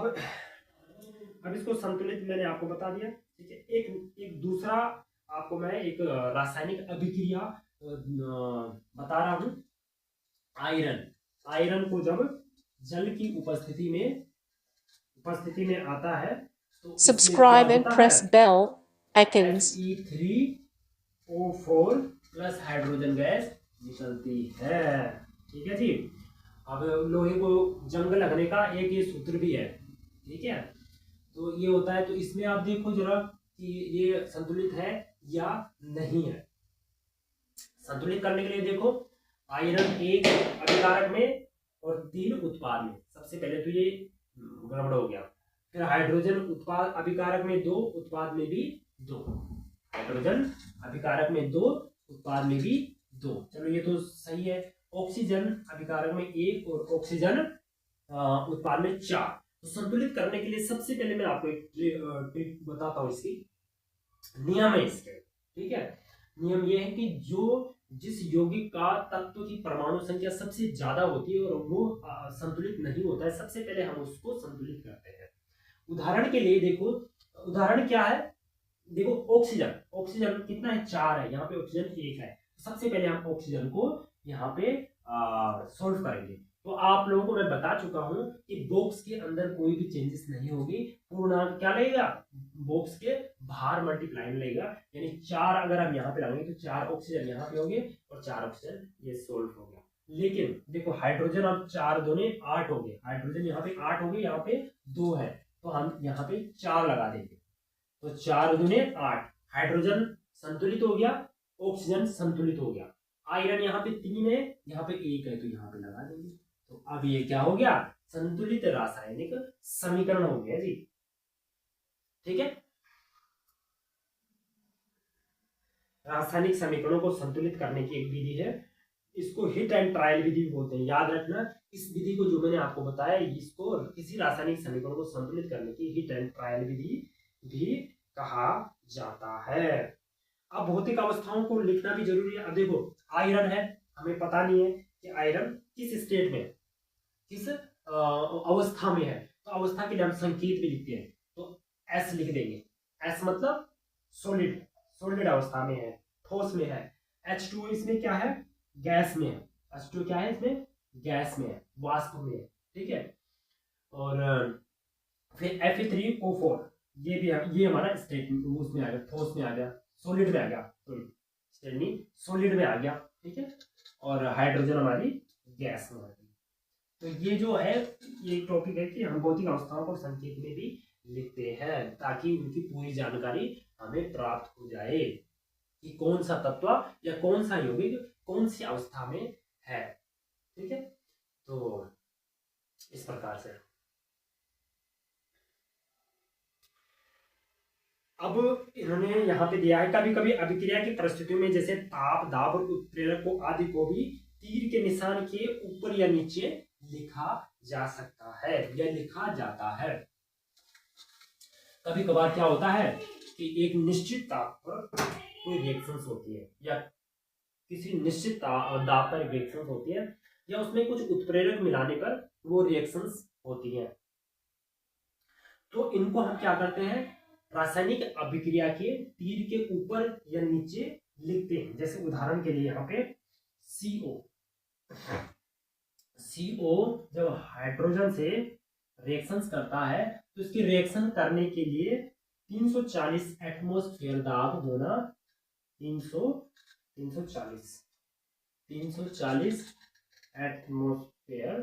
अब इसको संतुलित मैंने आपको बता दिया, ठीक है। एक एक दूसरा आपको मैं एक रासायनिक अभिक्रिया बता रहा हूं। आयरन, आयरन को जब जल की उपस्थिति में आता है तो इसमें क्या Subscribe and होता है, press bell icons. Fe3O4 plus hydrogen gas निकलती है, ठीक है जी। अब लोहे को जंग लगने का एक ये सूत्र भी है, ठीक है। तो ये होता है, तो इसमें आप देखो जरा कि ये संतुलित है या नहीं है। संतुलित करने के लिए देखो, आयरन 1 अभिकारक में और 3 उत्पाद में, सबसे पहले तो ये गड़बड़ हो गया। फिर हाइड्रोजन उत्पाद अभिकारक में 2, उत्पाद में भी 2, हाइड्रोजन अभिकारक में 2, उत्पाद में भी 2, चलो ये तो सही है। ऑक्सीजन अभिकारक में 1 और ऑक्सीजन उत्पाद में 4। तो संतुलित करने के लिए सबसे पहले मैं आपको एक ट्रिक बताता हूं, इसकी नियम है इसके, ठीक है। नियम यह है कि जिस यौगिक का तत्व की परमाणु संख्या सबसे ज्यादा होती है और वो संतुलित नहीं होता है, सबसे पहले हम उसको संतुलित करते हैं। उदाहरण के लिए देखो, उदाहरण क्या है, देखो ऑक्सीजन, ऑक्सीजन कितना है, 4 है, यहाँ पे ऑक्सीजन 1 है। सबसे पहले हम ऑक्सीजन को यहाँ पे सोल्व करेंगे। तो आप लोगों को मैं बता चुका हूं कि बॉक्स के अंदर कोई भी चेंजेस नहीं होगी, पूर्णांक क्या लगेगा, बॉक्स के बाहर मल्टीप्लाई में लगेगा, यानी 4 अगर हम यहाँ पे लगाएंगे तो 4 ऑक्सीजन यहाँ पे होंगे और 4 ऑक्सीजन, ये सोल्व हो गया। लेकिन देखो हाइड्रोजन अब 4 दूने 8 हो गए, हाइड्रोजन यहाँ पे 8 हो गए, यहाँ पे 2 है, तो हम यहाँ पे 4 लगा देंगे, तो 4 दूने 8, हाइड्रोजन संतुलित हो गया, ऑक्सीजन संतुलित हो गया। आयरन यहाँ पे 3 है, यहाँ पे 1 है, तो यहाँ पे लगा देंगे। तो अब ये क्या हो गया, संतुलित रासायनिक समीकरण हो गया जी, ठीक है। रासायनिक समीकरणों को संतुलित करने की एक विधि है, इसको हिट एंड ट्रायल विधि बोलते हैं। याद रखना, इस विधि को जो मैंने आपको बताया, इसको किसी रासायनिक समीकरण को संतुलित करने की हिट एंड ट्रायल विधि भी कहा जाता है। अब भौतिक अवस्थाओं को लिखना भी जरूरी है। अब देखो आयरन है, हमें पता नहीं है कि आयरन किस स्टेट में, किस अवस्था में है, तो अवस्था के लिए हम संकेत भी लिखते हैं, तो एस लिख देंगे। एस मतलब सॉलिड, सॉलिड अवस्था में है, ठोस में है। H2 इसमें क्या है, गैस में है। H2 क्या है, इसमें गैस में है, वाष्प में है, ठीक है। और फिर Fe3O4 ये भी है, ये हमारा स्टेट उसमें आ गया, ठोस में आ गया, सॉलिड में आ गया, सॉरी सॉलिड में आ गया, ठीक है। और हाइड्रोजन हमारी गैस में आ गई। तो ये जो है, ये टॉपिक है कि हम भौतिक अवस्थाओं को संकेत में भी लिखते हैं, ताकि उनकी पूरी जानकारी हमें प्राप्त हो जाए कि कौन सा तत्व या कौन सा यौगिक कौन सी अवस्था में है, ठीक है। तो इस प्रकार से अब इन्होंने यहाँ पे दिया है, कभी कभी अभिक्रिया की परिस्थितियों में जैसे ताप, दाब और उत्प्रेरक आदि को भी तीर के निशान के ऊपर या नीचे लिखा जा सकता है या लिखा जाता है। कभी कभार क्या होता है कि एक निश्चित ताप पर कोई रिएक्शंस होती है, या किसी निश्चित दाब पर रिएक्शंस होती है, या उसमें कुछ उत्प्रेरक मिलाने पर वो रिएक्शंस होती है। तो इनको हम क्या करते हैं, रासायनिक अभिक्रिया के तीर के ऊपर या नीचे लिखते हैं। जैसे उदाहरण के लिए यहाँ पे CO जब हाइड्रोजन से रिएक्शंस करता है, तो इसकी रिएक्शन करने के लिए 340 एटमॉस्फेयर दाब होना, 340 एटमॉस्फेयर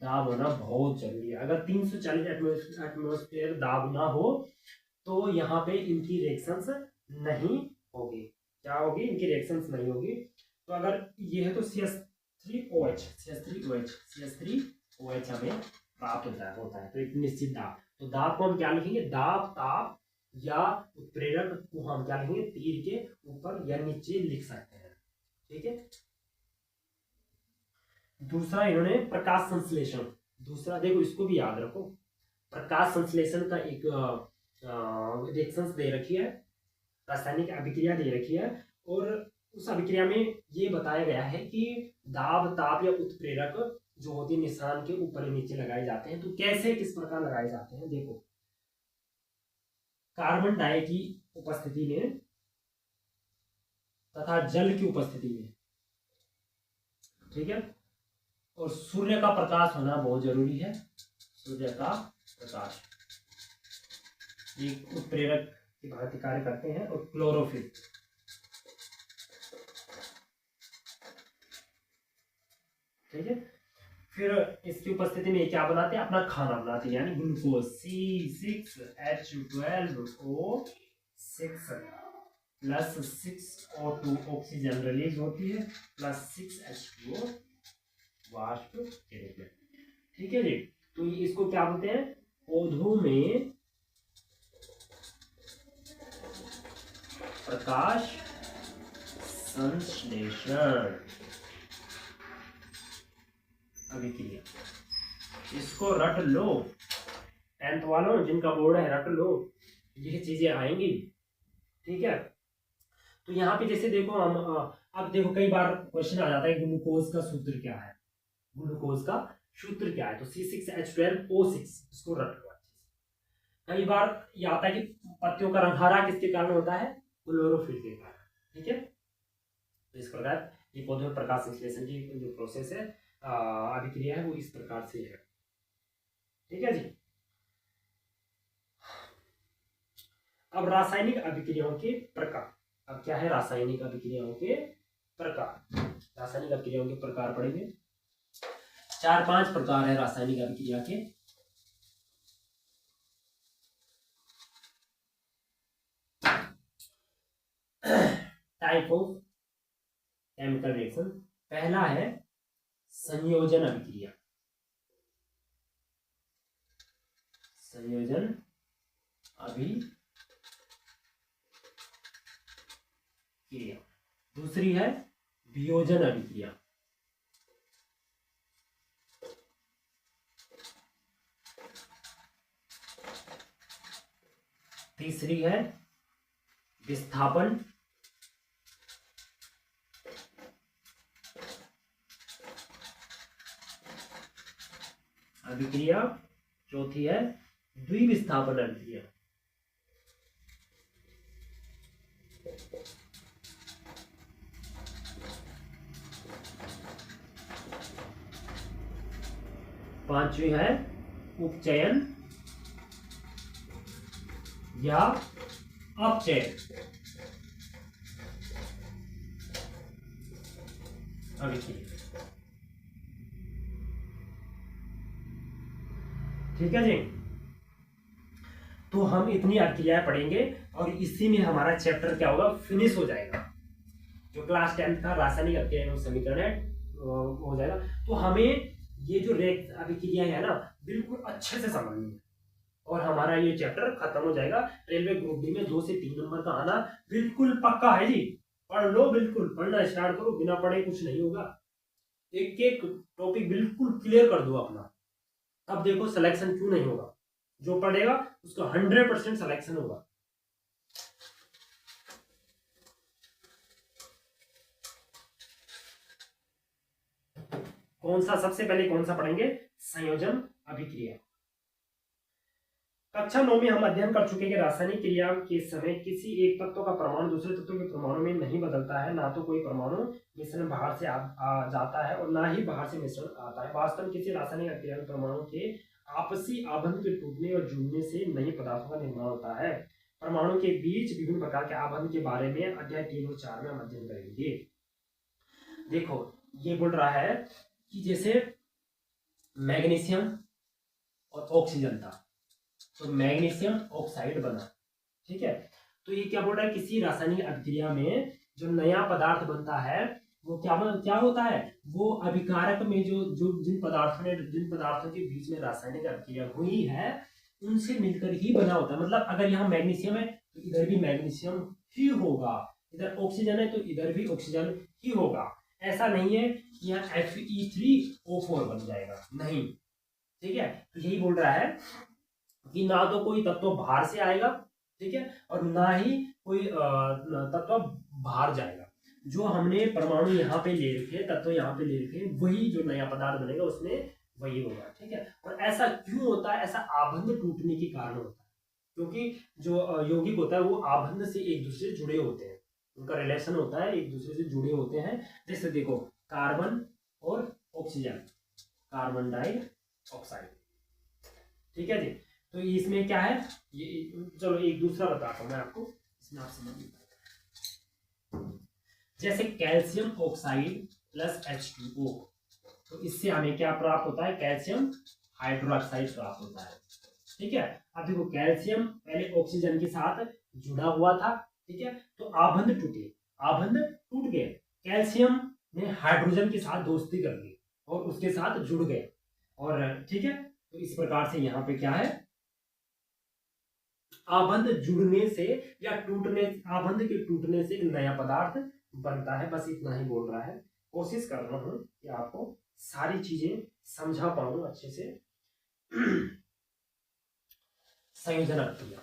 दाब होना बहुत जरूरी है। अगर 340 एटमॉस्फेयर दाब ना हो तो यहाँ पे इनकी रिएक्शंस नहीं होगी। क्या होगी, इनकी रिएक्शंस नहीं होगी। तो अगर ये है तो CH3OH हमें प्राप्त होता है, तो एक निश्चित दाब। तो दाब को हम क्या लिखेंगे, दाब, ताप या उत्प्रेरक को हम क्या लिखेंगे, तीर के ऊपर या नीचे लिख सकते हैं, ठीक है। दूसरा इन्होंने प्रकाश संश्लेषण, दूसरा देखो इसको भी याद रखो, प्रकाश संश्लेषण का एक रिएक्शंस दे रखी है, रासायनिक अभिक्रिया दे रखी है, और उस अभिक्रिया में ये बताया गया है कि दाब, ताप या उत्प्रेरक जो होती है निशान के ऊपर नीचे लगाए जाते हैं। तो कैसे किस प्रकार लगाए जाते हैं, देखो कार्बन डाई की उपस्थिति में तथा जल की उपस्थिति में, ठीक है, और सूर्य का प्रकाश होना बहुत जरूरी है। सूर्य का प्रकाश एक उत्प्रेरक की भांति कार्य करते हैं। और क्लोरोफिल, ठीक है, फिर इसकी उपस्थिति में क्या बनाते हैं, अपना खाना बनाते हैं, यानी glucose C6H12O6 plus 6O2 oxygen release होती है, प्लस 6H2O वाष्प के रूप में, ठीक है जी। तो इसको क्या बोलते हैं, पौधों में प्रकाश संश्लेषण अभिक्रिया। इसको रट लो, 10th वालों जिनका बोर्ड है रट लो, ये चीजें आएंगी, ठीक है। तो यहाँ पे जैसे देखो हम अब देखो कई बार क्वेश्चन आ जाता है ग्लूकोज का सूत्र क्या है, ग्लूकोज का सूत्र क्या है, तो C6H12O6, इसको रट लो अच्छे से। कई बार ये आता है कि पत्तियों का रंग हरा किसके कारण होता है, क्लोरोफिल के कारण, ठीक है। तो इस प्रकार ये पौधों में प्रकाश संश्लेषण की जो प्रोसेस है, अभिक्रिया है, वो इस प्रकार से है, ठीक है जी। अब रासायनिक अभिक्रियाओं के प्रकार, अब क्या है रासायनिक अभिक्रियाओं के प्रकार। रासायनिक अभिक्रियाओं के प्रकार पढ़ेंगे, 4-5 प्रकार है रासायनिक अभिक्रिया के। टाइप ऑफ केमिकल रिएक्शन, पहला है संयोजन अभिक्रिया। संयोजन अभिक्रिया, दूसरी है वियोजन अभिक्रिया, तीसरी है विस्थापन अभिक्रिया, चौथी है द्विविस्थापन अभिक्रिया। पांचवी है उपचयन या अपचयन अभिक्रिया, ठीक है जी। तो हम इतनी अभिक्रियाएं पढ़ेंगे और इसी में हमारा चैप्टर क्या होगा, फिनिश हो जाएगा। जो क्लास 10th का रासायनिक अभिक्रिया एवं समीकरण है हो जाएगा। तो हमें ये जो अभिक्रिया है ना बिल्कुल अच्छे से समझनी है और हमारा ये चैप्टर खत्म हो जाएगा। रेलवे ग्रुप डी में 2 से 3 नंबर का आना बिल्कुल पक्का है जी। पढ़ लो, बिल्कुल पढ़ना स्टार्ट करो, बिना पढ़े कुछ नहीं होगा। एक एक टॉपिक बिल्कुल क्लियर कर दो अपना, अब देखो सिलेक्शन क्यों नहीं होगा। जो पढ़ेगा उसका 100% सिलेक्शन होगा। कौन सा सबसे पहले कौन सा पढ़ेंगे, संयोजन अभिक्रिया। कक्षा 9 में हम अध्ययन कर चुके हैं कि रासायनिक क्रिया के समय किसी एक तत्व का परमाणु दूसरे तत्व के परमाणु में नहीं बदलता है। ना तो कोई परमाणु मिश्रण बाहर से आ जाता है और ना ही बाहर से मिश्रण आता है। वास्तव में किसी रासायनिक क्रिया में परमाणु के आपसी आबंध के टूटने और जुड़ने से नए पदार्थों का निर्माण होता है। परमाणु के बीच विभिन्न प्रकार के आबंध के बारे में अध्याय 3 और 4 में हम अध्ययन करेंगे। देखो ये बोल रहा है कि जैसे मैग्नीशियम और ऑक्सीजन था तो मैग्नीशियम ऑक्साइड बना, ठीक है। तो ये क्या बोल रहा है, किसी रासायनिक अभिक्रिया में जो नया पदार्थ बनता है वो क्या होता है, वो अभिकारक में जो जिन पदार्थों के बीच में रासायनिक अभिक्रिया हुई है उनसे मिलकर ही बना होता है। मतलब अगर यहाँ मैग्नीशियम है तो इधर भी मैग्नीशियम ही होगा, इधर ऑक्सीजन है तो इधर भी ऑक्सीजन ही होगा। ऐसा नहीं है कि यहाँ Fe3O4 बन जाएगा, नहीं, ठीक है। तो यही बोल रहा है कि ना तो कोई तत्व बाहर से आएगा, ठीक है, और ना ही कोई तत्व बाहर जाएगा। जो हमने परमाणु यहाँ पे ले रखे हैं, तत्व यहाँ पे ले रखे हैं, वही जो नया पदार्थ बनेगा उसमें वही होगा। ठीक है, और ऐसा क्यों होता है? ऐसा आबंध टूटने के कारण होता है, क्योंकि जो यौगिक होता है वो आबंध से एक दूसरे से जुड़े होते हैं, उनका रिलेशन होता है, एक दूसरे से जुड़े होते हैं। जैसे देखो कार्बन और ऑक्सीजन, कार्बन डाइऑक्साइड। ठीक है जी, तो इसमें क्या है, ये चलो एक दूसरा बताता हूँ मैं आपको, इसमें आप समझ लीजिए। जैसे कैल्शियम ऑक्साइड प्लस H2O, तो इससे हमें क्या प्राप्त होता है? कैल्शियम हाइड्रोक्साइड प्राप्त होता है। ठीक है, अब देखो कैल्शियम पहले ऑक्सीजन के साथ जुड़ा हुआ था, ठीक है, तो आबंध टूटे, आबंध टूट गए, कैल्शियम ने हाइड्रोजन के साथ दोस्ती कर ली और उसके साथ जुड़ गए, और ठीक है, तो इस प्रकार से यहाँ पे क्या है, आबंध जुड़ने से या टूटने, आबंध के टूटने से एक नया पदार्थ बनता है। बस इतना ही बोल रहा है, कोशिश कर रहा हूं कि आपको सारी चीजें समझा पाऊं अच्छे से। संयोजन क्रिया,